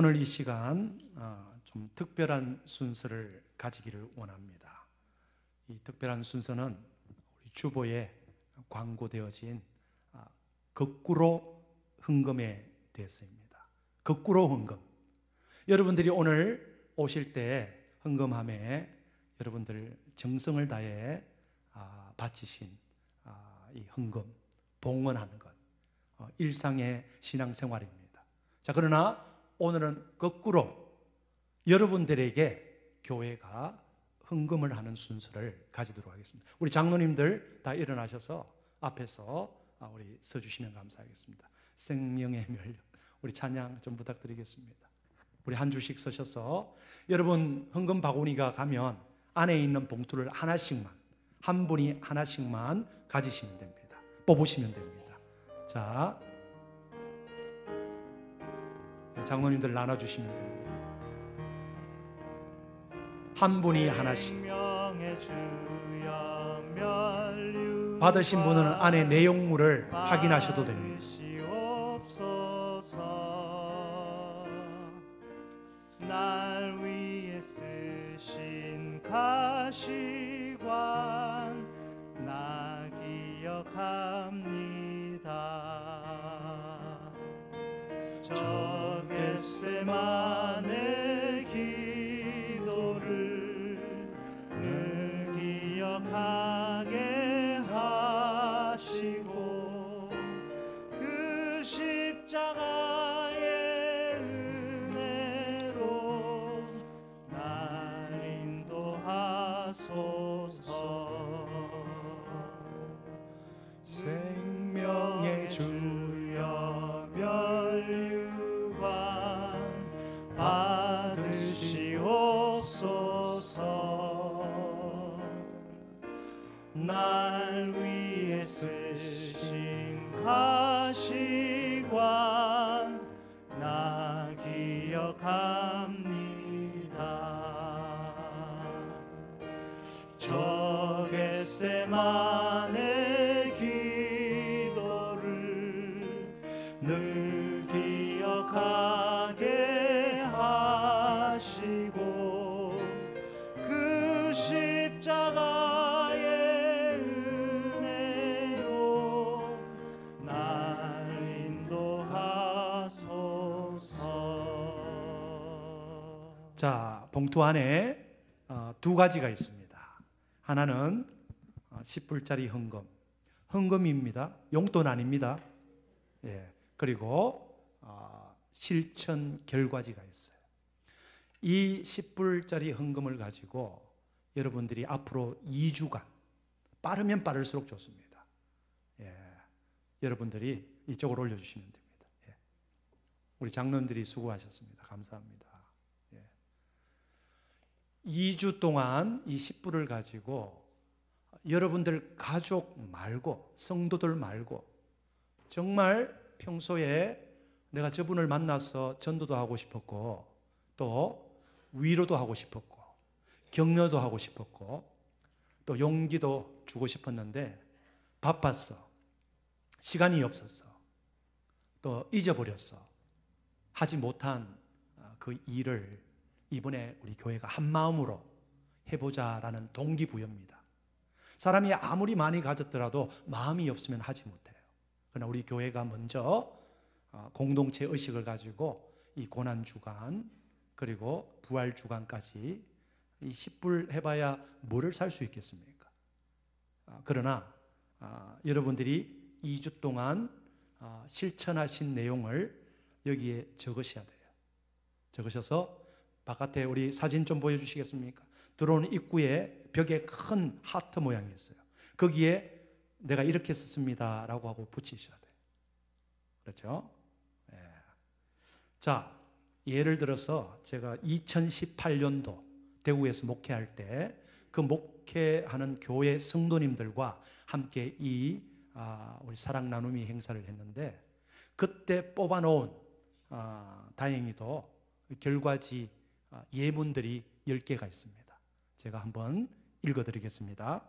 오늘 이 시간 좀 특별한 순서를 가지기를 원합니다. 이 특별한 순서는 우리 주보에 광고되어진 거꾸로 헌금에 대해서입니다. 거꾸로 헌금. 여러분들이 오늘 오실 때 헌금함에 여러분들 정성을 다해 바치신 이 헌금, 봉헌하는 것, 일상의 신앙생활입니다. 자, 그러나 오늘은 거꾸로 여러분들에게 교회가 헌금을 하는 순서를 가지도록 하겠습니다. 우리 장로님들 다 일어나셔서 앞에서 우리 서주시면 감사하겠습니다. 생명의 멸, 우리 찬양 좀 부탁드리겠습니다. 우리 한 줄씩 서셔서 여러분 헌금 바구니가 가면 안에 있는 봉투를 하나씩만, 한 분이 하나씩만 가지시면 됩니다. 뽑으시면 됩니다. 자, 장로님들 나눠주시면 됩니다. 한 분이 하나씩. 받으신 분은 안에 내용물을 확인하셔도 됩니다. 날 위해 쓰신 가시관 나 기억합니다. 저 겟세마네 기도를 늘 기억하게 하시고 그 십자가의 은혜로 날 인도하소서. 생명의 주여 멸류관 받으시옵소서. 날 위해 쓰신 가시관 나 기억합니다. 저 겟세마네 기도를 늘 기억하게 하시고 그 십자가의 은혜로 날 인도하소서. 자, 봉투 안에 두 가지가 있습니다. 하나는 10불짜리 헌금, 헌금입니다. 용돈 아닙니다. 예. 그리고 실천 결과지가 있어요. 이 10불짜리 헌금을 가지고 여러분들이 앞으로 2주간, 빠르면 빠를수록 좋습니다. 예. 여러분들이 이쪽으로 올려주시면 됩니다. 예. 우리 장로님들이 수고하셨습니다. 감사합니다. 2주 동안 이 10불을 가지고 여러분들 가족 말고 성도들 말고 정말 평소에 내가 저분을 만나서 전도도 하고 싶었고 또 위로도 하고 싶었고 격려도 하고 싶었고 또 용기도 주고 싶었는데 바빴어. 시간이 없었어. 또 잊어버렸어. 하지 못한 그 일을 이번에 우리 교회가 한 마음으로 해보자라는 동기부여입니다. 사람이 아무리 많이 가졌더라도 마음이 없으면 하지 못해요. 그러나 우리 교회가 먼저 공동체 의식을 가지고 이 고난주간 그리고 부활주간까지 이 10불 해봐야 뭐를 살 수 있겠습니까? 그러나 여러분들이 2주 동안 실천하신 내용을 여기에 적으셔야 돼요. 적으셔서 바깥에 우리 사진 좀 보여주시겠습니까? 들어오는 입구에 벽에 큰 하트 모양이 있어요. 거기에 내가 이렇게 썼습니다 라고 하고 붙이셔야 돼요. 그렇죠? 예. 자, 예를 들어서 제가 2018년도 대구에서 목회할 때 그 목회하는 교회 성도님들과 함께 이 우리 사랑 나눔이 행사를 했는데 그때 뽑아놓은 다행히도 결과지 예문들이 10개가 있습니다. 제가 한번 읽어드리겠습니다.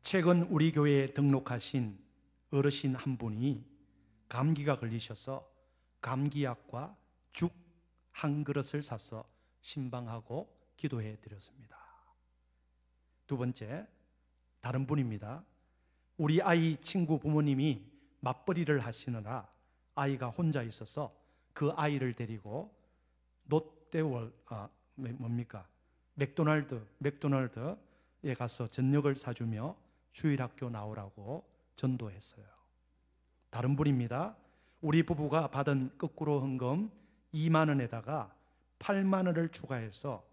최근 우리 교회에 등록하신 어르신 한 분이 감기가 걸리셔서 감기약과 죽 한 그릇을 사서 신방하고 기도해 드렸습니다. 두 번째, 다른 분입니다. 우리 아이 친구 부모님이 맞벌이를 하시느라 아이가 혼자 있어서 그 아이를 데리고 맥도날드에 가서 저녁을 사주며 주일학교 나오라고 전도했어요. 다른 분입니다. 우리 부부가 받은 거꾸로 헌금 2만 원에다가 8만 원을 추가해서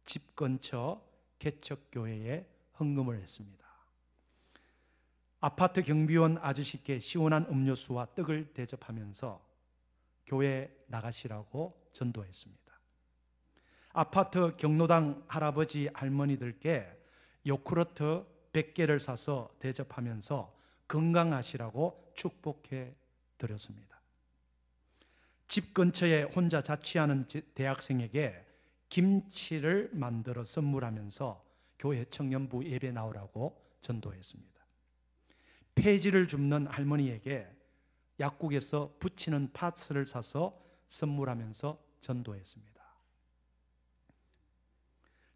집 근처 개척교회에 헌금을 했습니다. 아파트 경비원 아저씨께 시원한 음료수와 떡을 대접하면서 교회 나가시라고 전도했습니다. 아파트 경로당 할아버지 할머니들께 요구르트 100개를 사서 대접하면서 건강하시라고 축복해 드렸습니다. 집 근처에 혼자 자취하는 대학생에게 김치를 만들어 선물하면서 교회 청년부 예배 나오라고 전도했습니다. 폐지를 줍는 할머니에게 약국에서 붙이는 파츠를 사서 선물하면서 전도했습니다.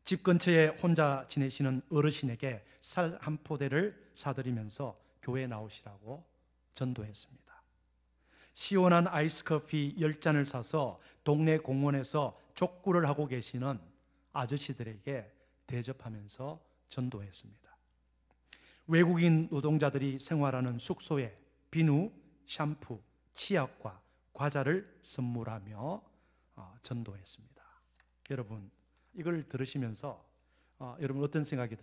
집 근처에 혼자 지내시는 어르신에게 쌀 한 포대를 사드리면서 교회 나오시라고 전도했습니다. 시원한 아이스커피 10잔을 사서 동네 공원에서 족구를 하고 계시는 아저씨들에게 대접하면서 전도했습니다. 외국인 노동자들이 생활하는 숙소에 비누, 샴푸, 치약과 과자를 선물하며 전도했습니다. 여러분, 이걸 들으시면서 여러분 어떤 생각이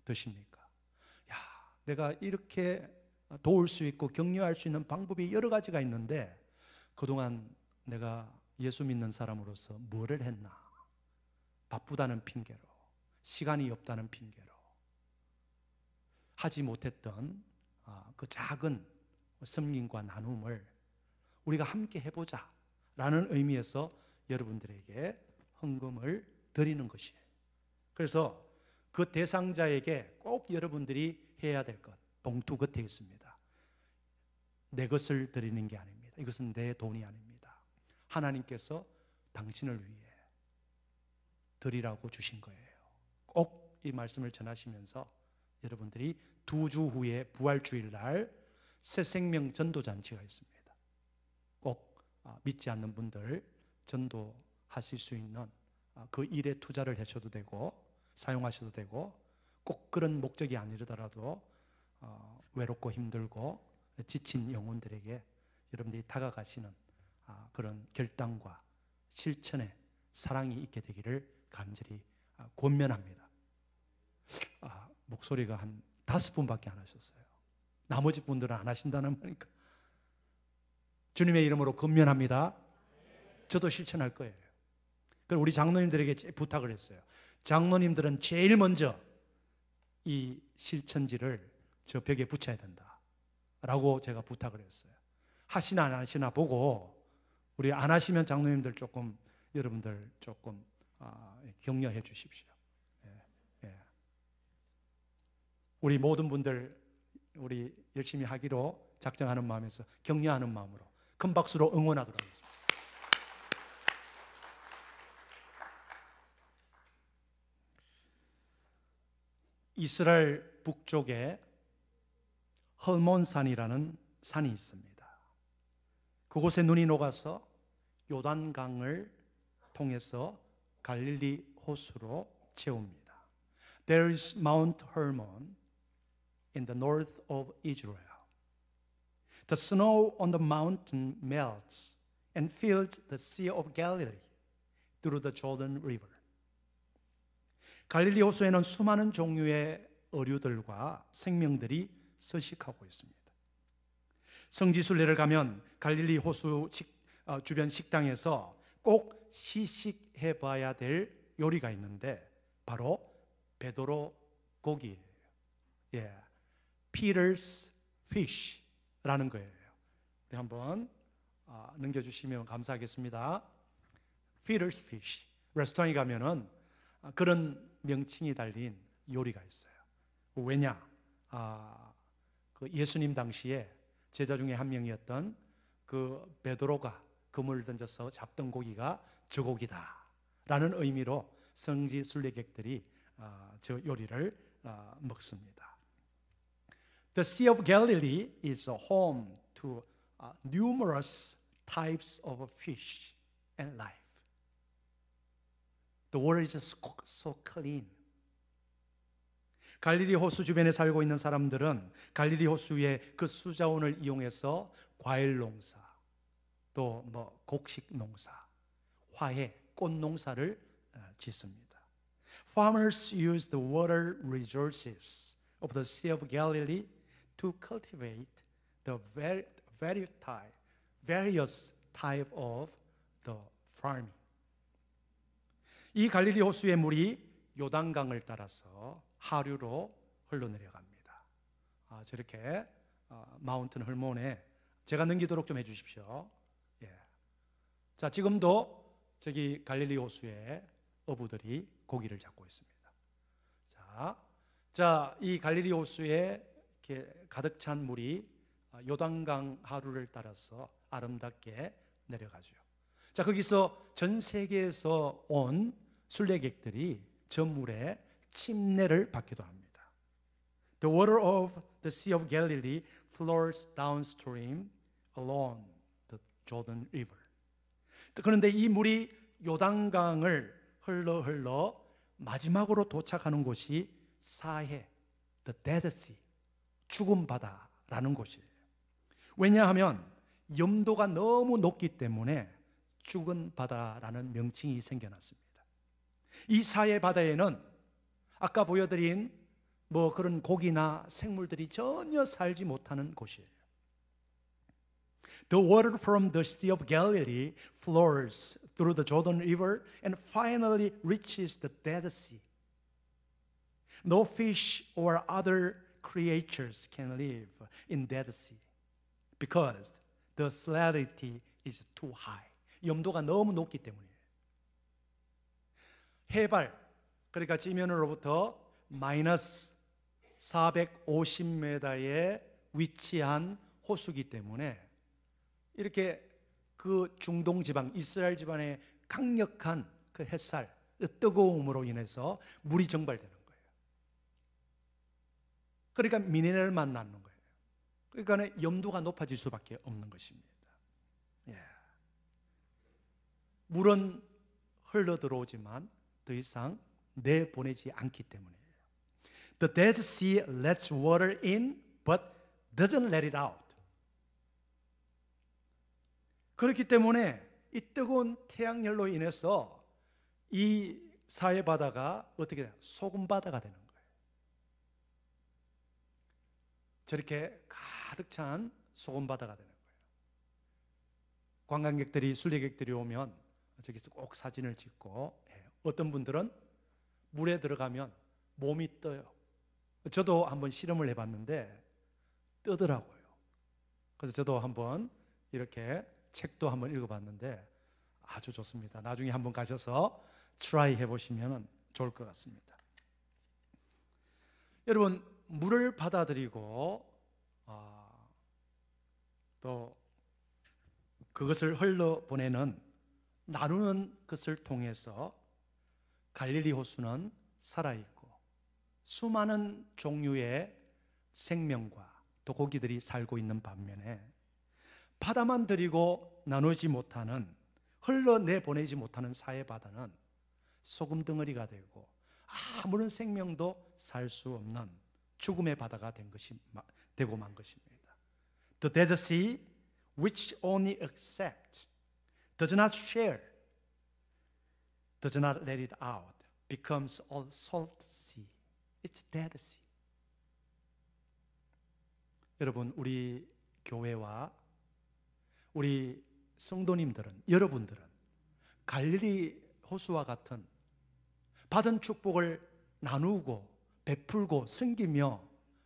드십니까? 야, 내가 이렇게 도울 수 있고 격려할 수 있는 방법이 여러 가지가 있는데 그동안 내가 예수 믿는 사람으로서 뭐를 했나? 바쁘다는 핑계로, 시간이 없다는 핑계로 하지 못했던 그 작은 섬김과 나눔을 우리가 함께 해보자 라는 의미에서 여러분들에게 헌금을 드리는 것이에요. 그래서 그 대상자에게 꼭 여러분들이 해야 될 것, 봉투 겉에 있습니다. 내 것을 드리는 게 아닙니다. 이것은 내 돈이 아닙니다. 하나님께서 당신을 위해 드리라고 주신 거예요. 꼭 이 말씀을 전하시면서 여러분들이 2주 후에 부활주일날 새생명 전도잔치가 있습니다. 꼭 믿지 않는 분들 전도하실 수 있는 그 일에 투자를 하셔도 되고 사용하셔도 되고, 꼭 그런 목적이 아니더라도 외롭고 힘들고 지친 영혼들에게 여러분들이 다가가시는 그런 결단과 실천의 사랑이 있게 되기를 간절히 권면합니다. 목소리가 한 5분밖에 안 하셨어요. 나머지 분들은 안 하신다는 말이니까 주님의 이름으로 권면합니다. 저도 실천할 거예요. 그리고 우리 장로님들에게 부탁을 했어요. 장로님들은 제일 먼저 이 실천지를 저 벽에 붙여야 된다 라고 제가 부탁을 했어요. 하시나 안 하시나 보고, 우리 안 하시면 장로님들 조금, 여러분들 조금 격려해 주십시오. 예. 우리 모든 분들 우리 열심히 하기로 작정하는 마음에서 격려하는 마음으로 큰 박수로 응원하도록 하겠습니다. 이스라엘 북쪽에 헐몬산이라는 산이 있습니다. 그곳에 눈이 녹아서 요단강을 통해서 갈릴리 호수로 채웁니다. There is Mount Hermon in the north of Israel. The snow on the mountain melts and fills the Sea of Galilee through the Jordan River. 갈릴리 호수에는 수많은 종류의 어류들과 생명들이 서식하고 있습니다. 성지순례를 가면 갈릴리 호수 주변 식당에서 꼭 시식해 봐야 될 요리가 있는데 바로 베드로 고기예요. 예, Peter's Fish라는 거예요. 우리 한번 넘겨주시면 감사하겠습니다. Peter's Fish. 레스토랑에 가면은 그런 명칭이 달린 요리가 있어요. 왜냐? 그 예수님 당시에 제자 중에 한 명이었던 그 베드로가 그물을 던져서 잡던 고기가 저 고기다 라는 의미로 성지 순례객들이 저 요리를 먹습니다. The Sea of Galilee is a home to numerous types of fish and life. The water is so clean. 갈릴리 호수 주변에 살고 있는 사람들은 갈릴리 호수의 그 수자원을 이용해서 과일 농사, 또 곡식 농사, 화훼, 꽃 농사를 짓습니다. Farmers use the water resources of the Sea of Galilee to cultivate the various type of the farming. 이 갈릴리 호수의 물이 요단강을 따라서 하류로 흘러내려갑니다. 저렇게 마운틴 헐몬에 제가 넘기도록 좀 해주십시오. 예. 자, 지금도 저기 갈릴리 호수에 어부들이 고기를 잡고 있습니다. 자, 이 갈릴리 호수에 이렇게 가득 찬 물이 요단강 하류를 따라서 아름답게 내려가죠. 자, 거기서 전 세계에서 온 순례객들이 저 물에 침례를 받기도 합니다. The water of the Sea of Galilee flows downstream along the Jordan River. 그런데 이 물이 요단강을 흘러 마지막으로 도착하는 곳이 사해, the Dead Sea, 죽은 바다라는 곳이에요. 왜냐하면 염도가 너무 높기 때문에 죽은 바다라는 명칭이 생겨났습니다. 이 사해 바다에는 아까 보여드린 그런 고기나 생물들이 전혀 살지 못하는 곳이에요. The water from the Sea of Galilee flows through the Jordan River and finally reaches the Dead Sea. No fish or other creatures can live in Dead Sea because the salinity is too high. 염도가 너무 높기 때문이에요. 해발, 그러니까 지면으로부터 마이너스 450m에 위치한 호수기 때문에 이렇게 그 중동 지방, 이스라엘 지방의 강력한 그 햇살, 뜨거움으로 인해서 물이 증발되는 거예요. 그러니까 미네랄만 남는 거예요. 그러니까 염도가 높아질 수밖에 없는 것입니다. 예. 물은 흘러 들어오지만 더 이상 내보내지 않기 때문이에요. The Dead Sea lets water in but doesn't let it out. 그렇기 때문에 이 뜨거운 태양열로 인해서 이 사해 바다가 어떻게 돼요? 소금 바다가 되는 거예요. 저렇게 가득 찬 소금 바다가 되는 거예요. 관광객들이, 순례객들이 오면 저기서 꼭 사진을 찍고 해요. 어떤 분들은 물에 들어가면 몸이 떠요. 저도 한번 실험을 해봤는데 뜨더라고요. 그래서 저도 한번 이렇게 책도 한번 읽어봤는데 아주 좋습니다. 나중에 한번 가셔서 트라이 해보시면 좋을 것 같습니다. 여러분, 물을 받아들이고 또 그것을 흘러보내는 나누는 것을 통해서 갈릴리 호수는 살아있고 수많은 종류의 생명과 또 고기들이 살고 있는 반면에 바다만 들이고 나누지 못하는, 흘러내보내지 못하는 사해 바다는 소금 덩어리가 되고 아무런 생명도 살 수 없는 죽음의 바다가 되고 만 것입니다. The Dead Sea, which only accepts, does not share, does not let it out, becomes a salt sea. It's Dead Sea. 여러분, 우리 교회와 우리 성도님들은, 여러분들은 갈릴리 호수와 같은 받은 축복을 나누고 베풀고 섬기며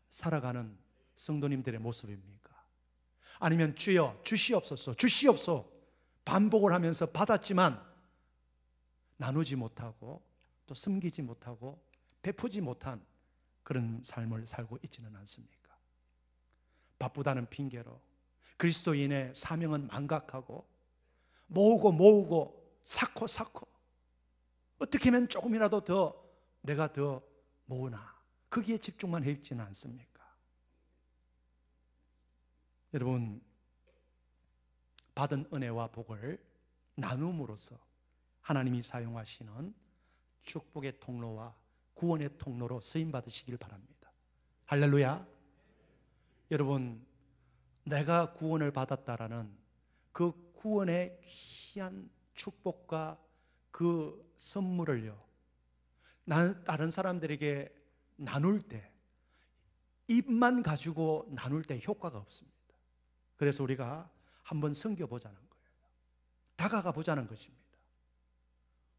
살아가는 성도님들의 모습입니까? 아니면 주여 주시옵소서 주시옵소서 반복을 하면서 받았지만 나누지 못하고 또 섬기지 못하고 베푸지 못한 그런 삶을 살고 있지는 않습니까? 바쁘다는 핑계로 그리스도인의 사명은 망각하고 모으고 쌓고 어떻게 하면 조금이라도 내가 더 모으나, 거기에 집중만 해 있지는 않습니까? 여러분, 받은 은혜와 복을 나눔으로써 하나님이 사용하시는 축복의 통로와 구원의 통로로 쓰임 받으시길 바랍니다. 할렐루야. 여러분, 내가 구원을 받았다라는 그 구원의 귀한 축복과 그 선물을요, 다른 사람들에게 나눌 때, 입만 가지고 나눌 때 효과가 없습니다. 그래서 우리가 한번 섬겨보자는 거예요. 다가가 보자는 것입니다.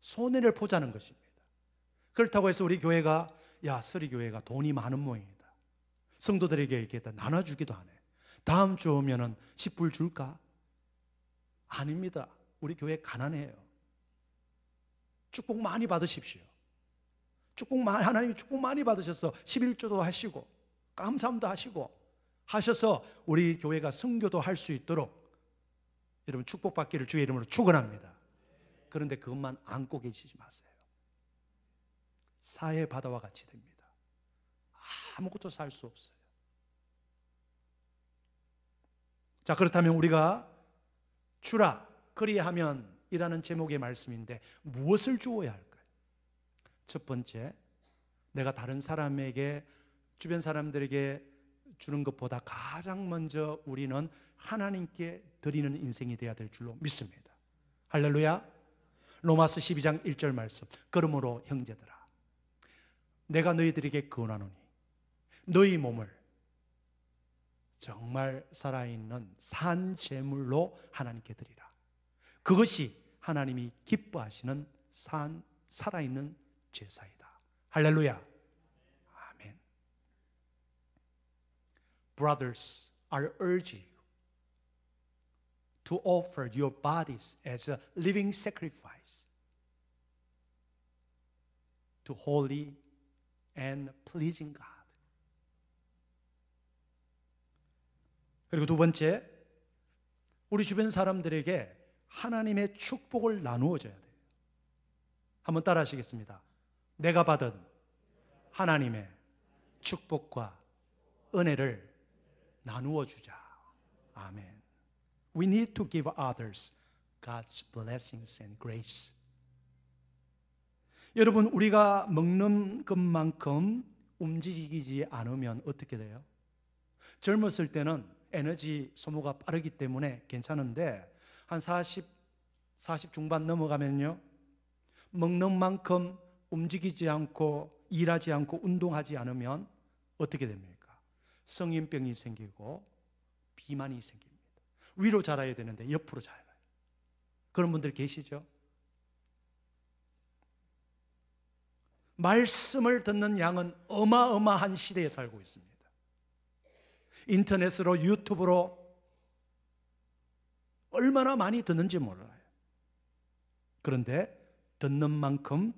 손해를 보자는 것입니다. 그렇다고 해서 우리 교회가, 야, 서리교회가 돈이 많은 모양이다, 성도들에게 이렇게 나눠주기도 하네, 다음 주 오면은 10불 줄까? 아닙니다. 우리 교회 가난해요. 축복 많이 받으십시오. 하나님이 축복 많이 받으셔서 11조도 하시고 감사함도 하셔서 우리 교회가 선교도 할 수 있도록 여러분 축복받기를 주의 이름으로 축원합니다. 그런데 그것만 안고 계시지 마세요. 사해 바다와 같이 됩니다. 아무것도 살 수 없어요. 자, 그렇다면 우리가 주라 그리하면 이라는 제목의 말씀인데 무엇을 주어야 할까요? 첫 번째, 내가 다른 사람에게, 주변 사람들에게 주는 것보다 가장 먼저 우리는 하나님께 드리는 인생이 되어야 될 줄로 믿습니다. 할렐루야. 로마서 12장 1절 말씀, 그러므로 형제들아, 내가 너희들에게 권하노니 너희 몸을 정말 살아있는 산 제물로 하나님께 드리라. 그것이 하나님이 기뻐하시는 살아있는 제사이다. 할렐루야. 아멘. Brothers, I urge you to offer your bodies as a living sacrifice to holy and pleasing God. 그리고 두 번째, 우리 주변 사람들에게 하나님의 축복을 나누어 줘야 돼요. 한번 따라 하시겠습니다. 내가 받은 하나님의 축복과 은혜를 나누어 주자. 아멘. We need to give others God's blessings and grace. 여러분, 우리가 먹는 것만큼 움직이지 않으면 어떻게 돼요? 젊었을 때는 에너지 소모가 빠르기 때문에 괜찮은데 한 40 중반 넘어가면요, 먹는 만큼 움직이지 않고 일하지 않고 운동하지 않으면 어떻게 됩니까? 성인병이 생기고 비만이 생깁니다. 위로 자라야 되는데 옆으로 자라요. 그런 분들 계시죠? 말씀을 듣는 양은 어마어마한 시대에 살고 있습니다. 인터넷으로, 유튜브로 얼마나 많이 듣는지 몰라요. 그런데 듣는 만큼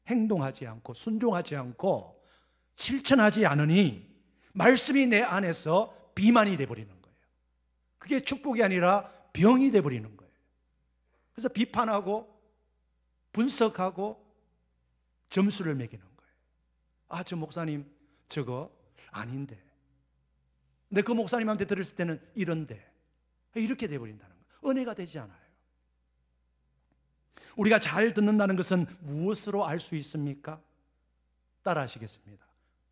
행동하지 않고 순종하지 않고 실천하지 않으니 말씀이 내 안에서 비만이 되어버리는 거예요. 그게 축복이 아니라 병이 되어버리는 거예요. 그래서 비판하고 분석하고 점수를 매기는 거예요. 아, 저 목사님 저거 아닌데, 근데 그 목사님한테 들었을 때는 이런데, 이렇게 되어버린다는 거예요. 은혜가 되지 않아요. 우리가 잘 듣는다는 것은 무엇으로 알 수 있습니까? 따라 하시겠습니다.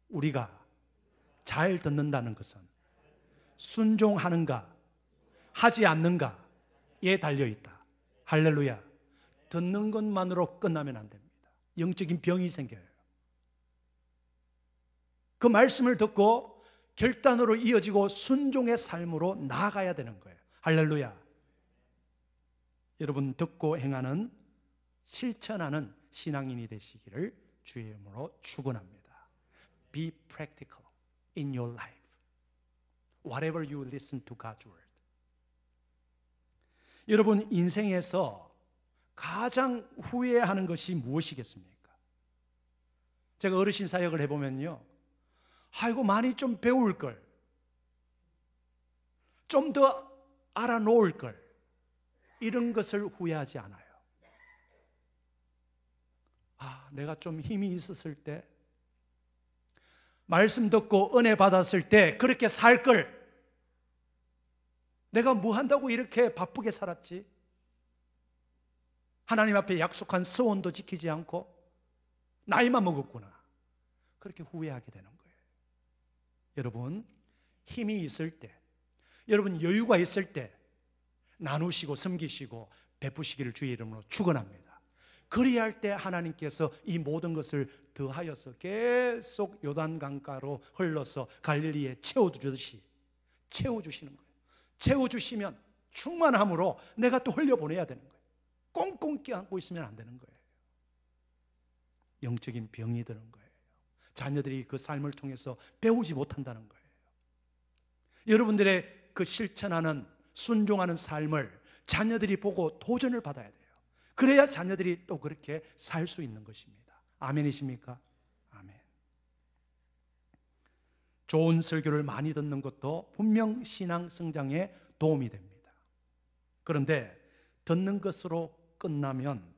우리가 잘 듣는다는 것은 순종하는가 하지 않는가에 달려있다. 할렐루야. 듣는 것만으로 끝나면 안 됩니다. 영적인 병이 생겨요. 그 말씀을 듣고 결단으로 이어지고 순종의 삶으로 나아가야 되는 거예요. 할렐루야. 여러분, 듣고 행하는, 실천하는 신앙인이 되시기를 주의 이름으로 축원합니다. Be practical in your life. Whatever you listen to God's word. 여러분, 인생에서 가장 후회하는 것이 무엇이겠습니까? 제가 어르신 사역을 해보면요, 아이고 많이 좀 배울 걸, 좀 더 알아놓을 걸, 이런 것을 후회하지 않아요. 내가 좀 힘이 있었을 때, 말씀 듣고 은혜 받았을 때 그렇게 살 걸, 내가 뭐 한다고 이렇게 바쁘게 살았지? 하나님 앞에 약속한 서원도 지키지 않고 나이만 먹었구나. 그렇게 후회하게 되는 거예요. 여러분, 힘이 있을 때, 여러분 여유가 있을 때 나누시고 섬기시고 베푸시기를 주의 이름으로 축원합니다. 그리야 할 때 하나님께서 이 모든 것을 더하여서 계속 요단강가로 흘러서 갈릴리에 채워주듯이 채워주시는 거예요. 채워주시면 충만함으로 내가 또 흘려보내야 되는 거예요. 꽁꽁 껴안고 있으면 안 되는 거예요. 영적인 병이 드는 거예요. 자녀들이 그 삶을 통해서 배우지 못한다는 거예요. 여러분들의 그 실천하는 순종하는 삶을 자녀들이 보고 도전을 받아야 돼요. 그래야 자녀들이 또 그렇게 살 수 있는 것입니다. 아멘이십니까? 아멘. 좋은 설교를 많이 듣는 것도 분명 신앙 성장에 도움이 됩니다. 그런데 듣는 것으로 끝나면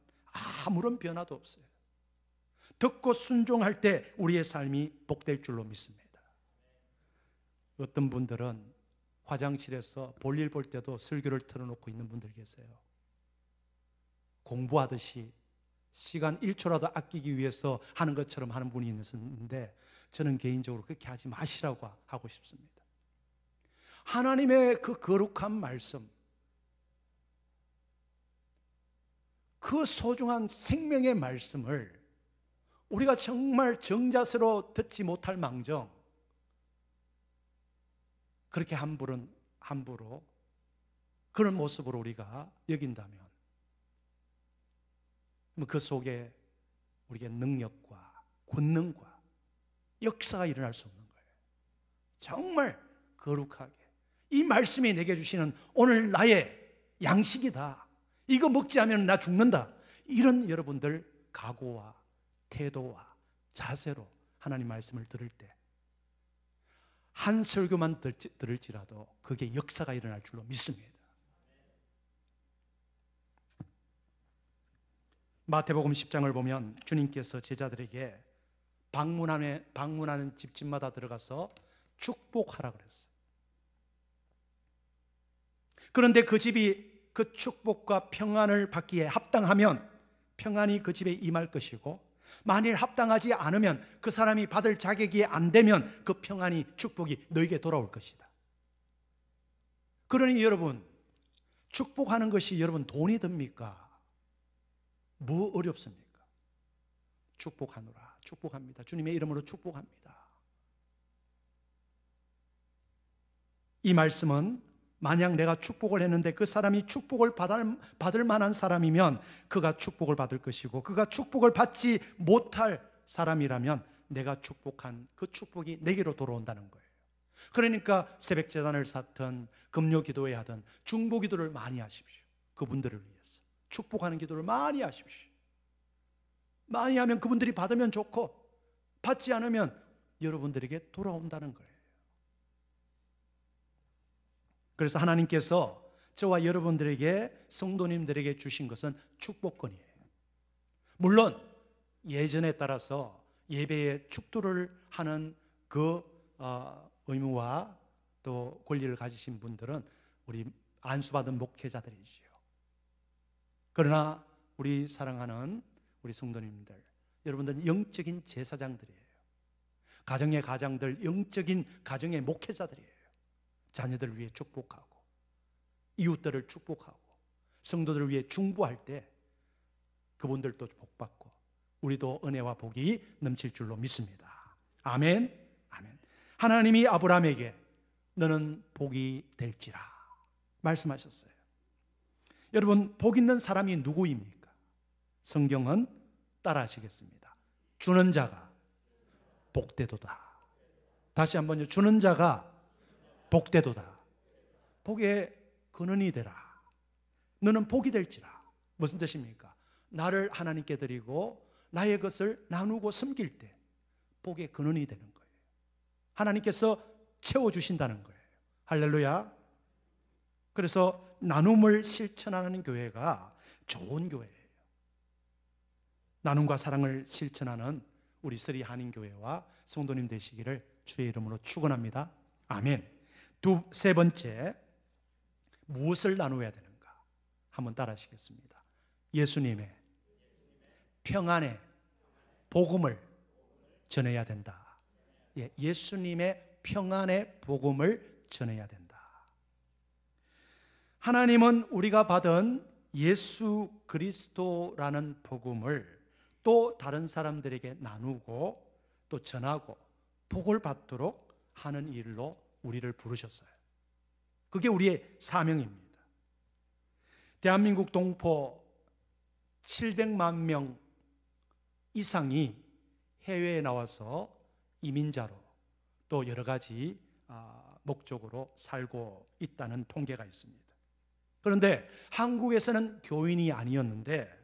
아무런 변화도 없어요. 듣고 순종할 때 우리의 삶이 복될 줄로 믿습니다. 어떤 분들은 화장실에서 볼일 볼 때도 설교를 틀어놓고 있는 분들 계세요. 공부하듯이 시간 1초라도 아끼기 위해서 하는 것처럼 하는 분이 있는데, 저는 개인적으로 그렇게 하지 마시라고 하고 싶습니다. 하나님의 그 거룩한 말씀, 그 소중한 생명의 말씀을 우리가 정말 정자세로 듣지 못할 망정 그렇게 함부로 그런 모습으로 우리가 여긴다면 그 속에 우리의 능력과 권능과 역사가 일어날 수 없는 거예요. 정말 거룩하게 이 말씀이 내게 주시는 오늘 나의 양식이다, 이거 먹지 않으면 나 죽는다, 이런 여러분들 각오와 태도와 자세로 하나님 말씀을 들을 때 한 설교만 들을지라도 그게 역사가 일어날 줄로 믿습니다. 마태복음 10장을 보면 주님께서 제자들에게 방문하는 집집마다 들어가서 축복하라 그랬어요. 그런데 그 집이 그 축복과 평안을 받기에 합당하면 평안이 그 집에 임할 것이고, 만일 합당하지 않으면 그 사람이 받을 자격이 안 되면 그 평안이, 축복이 너에게 돌아올 것이다. 그러니 여러분, 축복하는 것이 여러분 돈이 듭니까? 뭐 어렵습니까? 축복하노라. 축복합니다. 주님의 이름으로 축복합니다. 이 말씀은 만약 내가 축복을 했는데 그 사람이 축복을 받을 만한 사람이면 그가 축복을 받을 것이고, 그가 축복을 받지 못할 사람이라면 내가 축복한 그 축복이 내게로 돌아온다는 거예요. 그러니까 새벽 제단을 쌓든 금요 기도회 하든 중보 기도를 많이 하십시오. 그분들을 위해서 축복하는 기도를 많이 하십시오. 많이 하면 그분들이 받으면 좋고, 받지 않으면 여러분들에게 돌아온다는 거예요. 그래서 하나님께서 저와 여러분들에게, 성도님들에게 주신 것은 축복권이에요. 물론 예전에 따라서 예배에 축도를 하는 그 의무와 또 권리를 가지신 분들은 우리 안수받은 목회자들이지요. 그러나 우리 사랑하는 우리 성도님들, 여러분들은 영적인 제사장들이에요. 가정의 가장들, 영적인 가정의 목회자들이에요. 자녀들을 위해 축복하고 이웃들을 축복하고 성도들을 위해 중보할 때 그분들도 복받고 우리도 은혜와 복이 넘칠 줄로 믿습니다. 아멘. 아멘. 하나님이 아브라함에게 너는 복이 될지라 말씀하셨어요. 여러분, 복 있는 사람이 누구입니까? 성경은 따라 하시겠습니다. 주는 자가 복되도다. 다시 한번요. 주는 자가 복되도다. 복의 근원이 되라. 너는 복이 될지라. 무슨 뜻입니까? 나를 하나님께 드리고 나의 것을 나누고 섬길 때 복의 근원이 되는 거예요. 하나님께서 채워주신다는 거예요. 할렐루야. 그래서 나눔을 실천하는 교회가 좋은 교회예요. 나눔과 사랑을 실천하는 우리 쓰리 한인교회와 성도님 되시기를 주의 이름으로 축원합니다. 아멘. 세 번째, 무엇을 나누어야 되는가? 한번 따라 하시겠습니다. 예수님의 평안의 복음을 전해야 된다. 예수님의 평안의 복음을 전해야 된다. 하나님은 우리가 받은 예수 그리스도라는 복음을 또 다른 사람들에게 나누고 또 전하고 복을 받도록 하는 일로 우리를 부르셨어요. 그게 우리의 사명입니다. 대한민국 동포 700만 명 이상이 해외에 나와서 이민자로 또 여러 가지 목적으로 살고 있다는 통계가 있습니다. 그런데 한국에서는 교인이 아니었는데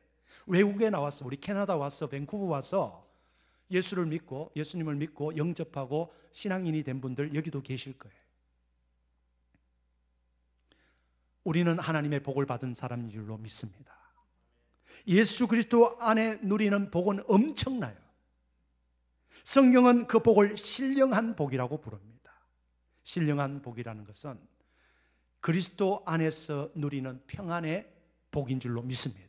외국에 나와서, 우리 캐나다 와서, 밴쿠버 와서 예수를 믿고, 예수님을 믿고 영접하고 신앙인이 된 분들 여기도 계실 거예요. 우리는 하나님의 복을 받은 사람인 줄로 믿습니다. 예수 그리스도 안에 누리는 복은 엄청나요. 성경은 그 복을 신령한 복이라고 부릅니다. 신령한 복이라는 것은 그리스도 안에서 누리는 평안의 복인 줄로 믿습니다.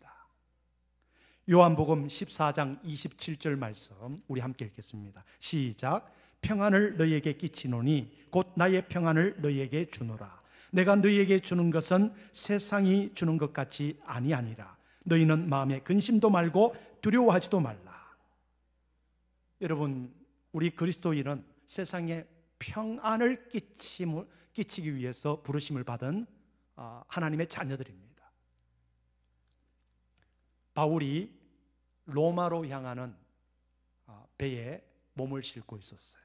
요한복음 14장 27절 말씀 우리 함께 읽겠습니다. 시작. 평안을 너희에게 끼치노니 곧 나의 평안을 너희에게 주노라. 내가 너희에게 주는 것은 세상이 주는 것 같이 아니하니라. 너희는 마음에 근심도 말고 두려워하지도 말라. 여러분, 우리 그리스도인은 세상에 평안을 끼치기 위해서 부르심을 받은 하나님의 자녀들입니다. 바울이 로마로 향하는 배에 몸을 싣고 있었어요.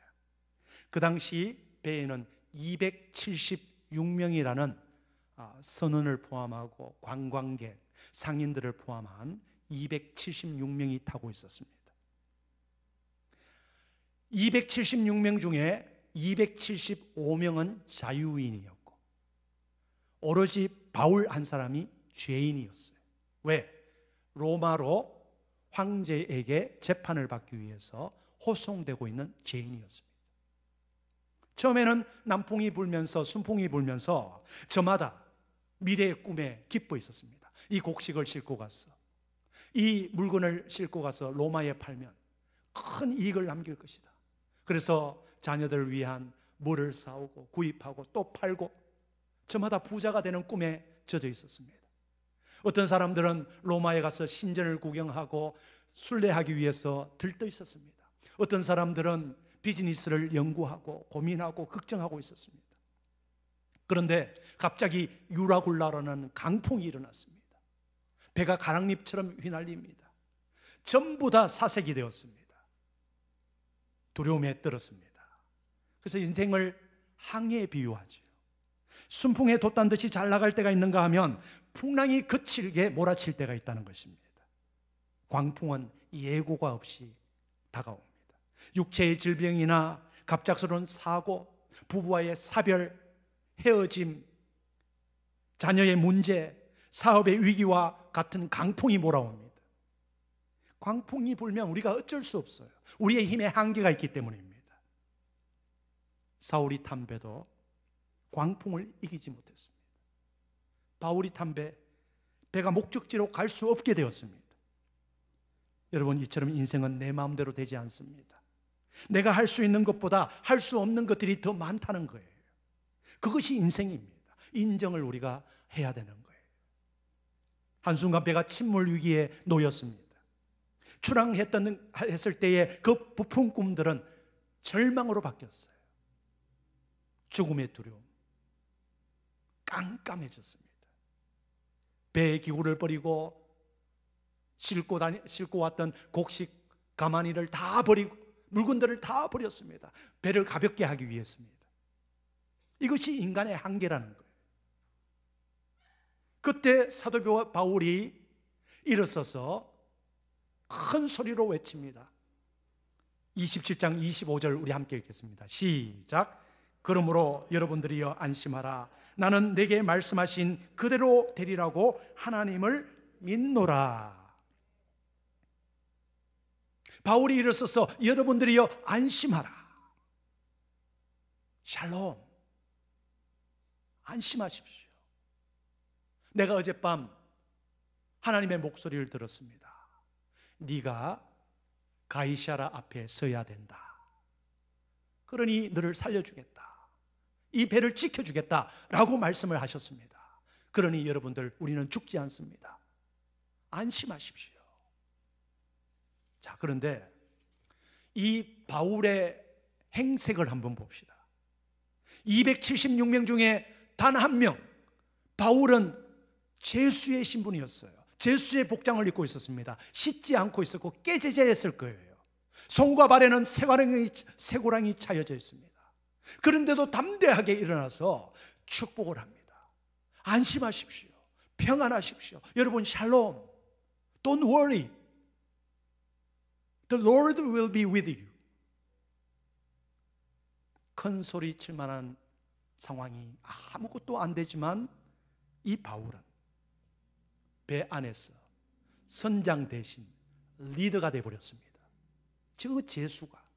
그 당시 배에는 276명이라는 선원을 포함하고 관광객, 상인들을 포함한 276명이 타고 있었습니다. 276명 중에 275명은 자유인이었고 오로지 바울 한 사람이 죄인이었어요. 왜? 로마로 황제에게 재판을 받기 위해서 호송되고 있는 죄인이었습니다. 처음에는 남풍이 불면서 순풍이 불면서 저마다 미래의 꿈에 기뻐 있었습니다. 이 곡식을 싣고 가서, 이 물건을 싣고 가서 로마에 팔면 큰 이익을 남길 것이다. 그래서 자녀들을 위한 물을 사오고 구입하고 또 팔고 저마다 부자가 되는 꿈에 젖어 있었습니다. 어떤 사람들은 로마에 가서 신전을 구경하고 순례하기 위해서 들떠 있었습니다. 어떤 사람들은 비즈니스를 연구하고 고민하고 걱정하고 있었습니다. 그런데 갑자기 유라굴라라는 강풍이 일어났습니다. 배가 가랑잎처럼 휘날립니다. 전부 다 사색이 되었습니다. 두려움에 떨었습니다. 그래서 인생을 항해에 비유하죠. 순풍에 돛단 듯이 잘 나갈 때가 있는가 하면 풍랑이 거칠게 몰아칠 때가 있다는 것입니다. 광풍은 예고가 없이 다가옵니다. 육체의 질병이나 갑작스러운 사고, 부부와의 사별, 헤어짐, 자녀의 문제, 사업의 위기와 같은 강풍이 몰아옵니다. 광풍이 불면 우리가 어쩔 수 없어요. 우리의 힘에 한계가 있기 때문입니다. 사울이 탄 배도 광풍을 이기지 못했습니다. 바울이 탄 배가 목적지로 갈 수 없게 되었습니다. 여러분, 이처럼 인생은 내 마음대로 되지 않습니다. 내가 할 수 있는 것보다 할 수 없는 것들이 더 많다는 거예요. 그것이 인생입니다. 인정을 우리가 해야 되는 거예요. 한순간 배가 침몰 위기에 놓였습니다. 출항했을 때의 그 부푼 꿈들은 절망으로 바뀌었어요. 죽음의 두려움, 깜깜해졌습니다. 배의 기구를 버리고 싣고 왔던 곡식 가마니를 다 버리고 물건들을 다 버렸습니다. 배를 가볍게 하기 위해서입니다. 이것이 인간의 한계라는 거예요. 그때 사도 바울이 일어서서 큰 소리로 외칩니다. 27장 25절 우리 함께 읽겠습니다. 시작. 그러므로 여러분들이여 안심하라. 나는 내게 말씀하신 그대로 되리라고 하나님을 믿노라. 바울이 일어서서 여러분들이여 안심하라. 샬롬. 안심하십시오. 내가 어젯밤 하나님의 목소리를 들었습니다. 네가 가이사랴 앞에 서야 된다. 그러니 너를 살려주겠다. 이 배를 지켜주겠다 라고 말씀을 하셨습니다. 그러니 여러분들, 우리는 죽지 않습니다. 안심하십시오. 자, 그런데 이 바울의 행색을 한번 봅시다. 276명 중에 단 한 명, 바울은 제수의 신분이었어요. 제수의 복장을 입고 있었습니다. 씻지 않고 있었고 깨제제했을 거예요. 손과 발에는 쇠고랑이 차여져 있습니다. 그런데도 담대하게 일어나서 축복을 합니다. 안심하십시오. 평안하십시오. 여러분, 샬롬. Don't worry. The Lord will be with you. 큰 소리 칠 만한 상황이 아무것도 안 되지만 이 바울은 배 안에서 선장 대신 리더가 되어버렸습니다. 저 제수가.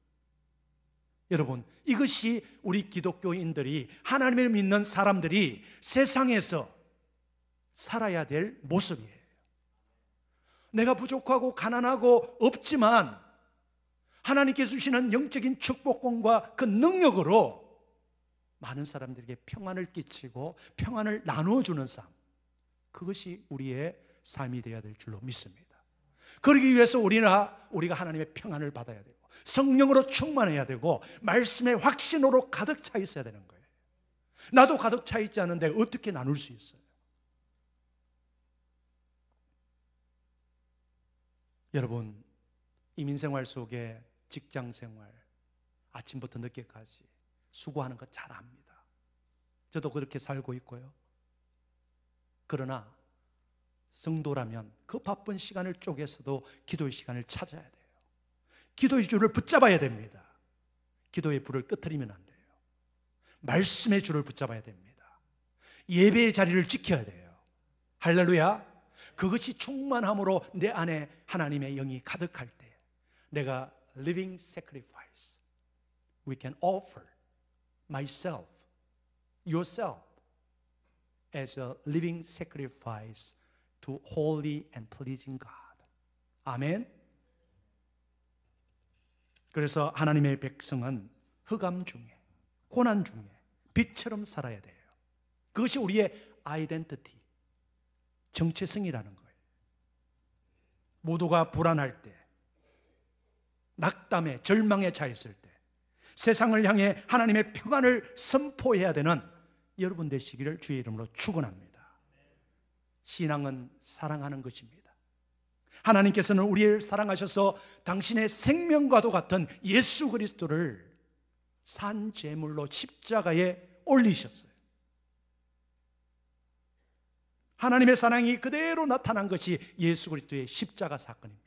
여러분, 이것이 우리 기독교인들이, 하나님을 믿는 사람들이 세상에서 살아야 될 모습이에요. 내가 부족하고 가난하고 없지만 하나님께 주시는 영적인 축복권과 그 능력으로 많은 사람들에게 평안을 끼치고 평안을 나누어주는 삶, 그것이 우리의 삶이 되어야 될 줄로 믿습니다. 그러기 위해서 우리가 하나님의 평안을 받아야 되고 성령으로 충만해야 되고 말씀의 확신으로 가득 차 있어야 되는 거예요. 나도 가득 차 있지 않은데 어떻게 나눌 수 있어요? 여러분, 이민생활 속에 직장생활, 아침부터 늦게까지 수고하는 거 잘 압니다. 저도 그렇게 살고 있고요. 그러나 성도라면 그 바쁜 시간을 쪼개서도 기도의 시간을 찾아야 돼요. 기도의 줄을 붙잡아야 됩니다. 기도의 불을 끄트리면 안 돼요. 말씀의 줄을 붙잡아야 됩니다. 예배의 자리를 지켜야 돼요. 할렐루야. 그것이 충만함으로 내 안에 하나님의 영이 가득할 때 내가 living sacrifice, we can offer myself, yourself as a living sacrifice to holy and pleasing God. 아멘. 그래서 하나님의 백성은 흑암 중에, 고난 중에 빛처럼 살아야 돼요. 그것이 우리의 아이덴티티, 정체성이라는 거예요. 모두가 불안할 때, 낙담에 절망에 차있을 때 세상을 향해 하나님의 평안을 선포해야 되는 여러분 되시기를 주의 이름으로 축원합니다. 신앙은 사랑하는 것입니다. 하나님께서는 우리를 사랑하셔서 당신의 생명과도 같은 예수 그리스도를 산 제물로 십자가에 올리셨어요. 하나님의 사랑이 그대로 나타난 것이 예수 그리스도의 십자가 사건입니다.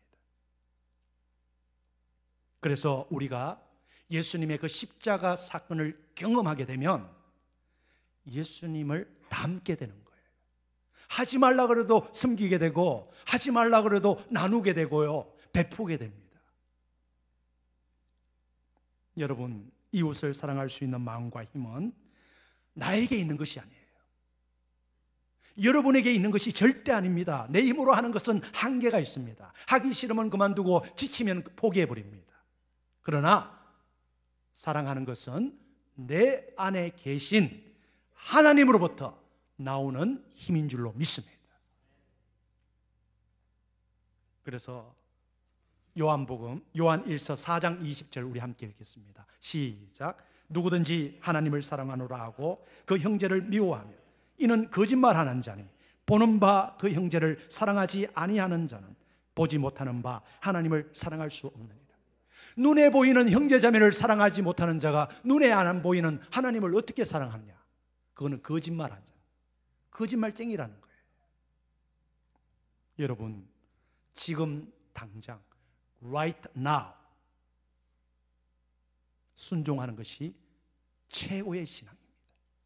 그래서 우리가 예수님의 그 십자가 사건을 경험하게 되면 예수님을 닮게 되는 거예요. 하지 말라 그래도 섬기게 되고 하지 말라 그래도 나누게 되고요, 베푸게 됩니다. 여러분, 이웃을 사랑할 수 있는 마음과 힘은 나에게 있는 것이 아니에요. 여러분에게 있는 것이 절대 아닙니다. 내 힘으로 하는 것은 한계가 있습니다. 하기 싫으면 그만두고 지치면 포기해버립니다. 그러나 사랑하는 것은 내 안에 계신 하나님으로부터 나오는 힘인 줄로 믿습니다. 그래서 요한복음 요한 1서 4장 20절 우리 함께 읽겠습니다. 시작. 누구든지 하나님을 사랑하노라 하고 그 형제를 미워하면 이는 거짓말하는 자니 보는 바 그 형제를 사랑하지 아니하는 자는 보지 못하는 바 하나님을 사랑할 수 없느니라. 눈에 보이는 형제자매를 사랑하지 못하는 자가 눈에 안 보이는 하나님을 어떻게 사랑하느냐? 그거는 거짓말한 자, 거짓말쟁이라는 거예요. 여러분, 지금 당장 right now 순종하는 것이 최고의 신앙입니다.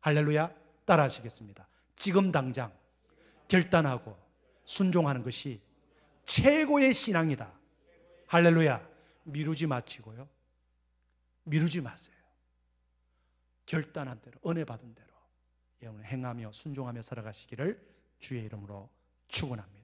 할렐루야. 따라 하시겠습니다. 지금 당장 결단하고 순종하는 것이 최고의 신앙이다. 할렐루야. 미루지 마시고요. 미루지 마세요. 결단한 대로, 은혜 받은 대로 행하며 순종하며 살아가시기를 주의 이름으로 축원합니다.